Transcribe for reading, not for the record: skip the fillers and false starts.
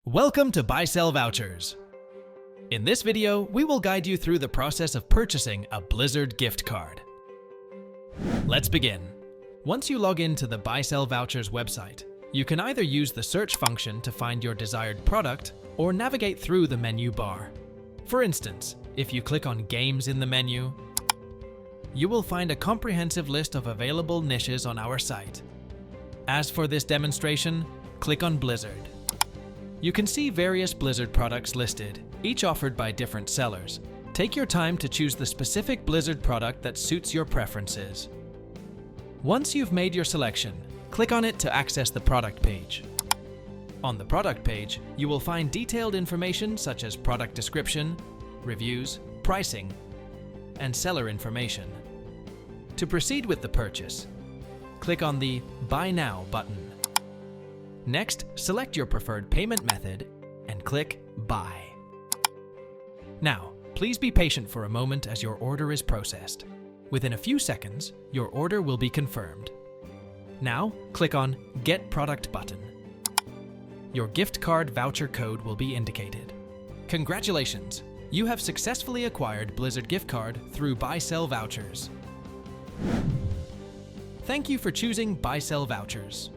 Welcome to Buy-Sell Vouchers. In this video, we will guide you through the process of purchasing a Blizzard gift card. Let's begin. Once you log into the Buy-Sell Vouchers website, you can either use the search function to find your desired product or navigate through the menu bar. For instance, if you click on Games in the menu, you will find a comprehensive list of available niches on our site. As for this demonstration, click on Blizzard. You can see various Blizzard products listed, each offered by different sellers. Take your time to choose the specific Blizzard product that suits your preferences. Once you've made your selection, click on it to access the product page. On the product page, you will find detailed information such as product description, reviews, pricing, and seller information. To proceed with the purchase, click on the Buy Now button. Next, select your preferred payment method and click Buy. Now, please be patient for a moment as your order is processed. Within a few seconds, your order will be confirmed. Now, click on Get Product button. Your gift card voucher code will be indicated. Congratulations! You have successfully acquired Blizzard gift card through Buy-Sell Vouchers. Thank you for choosing Buy-Sell Vouchers.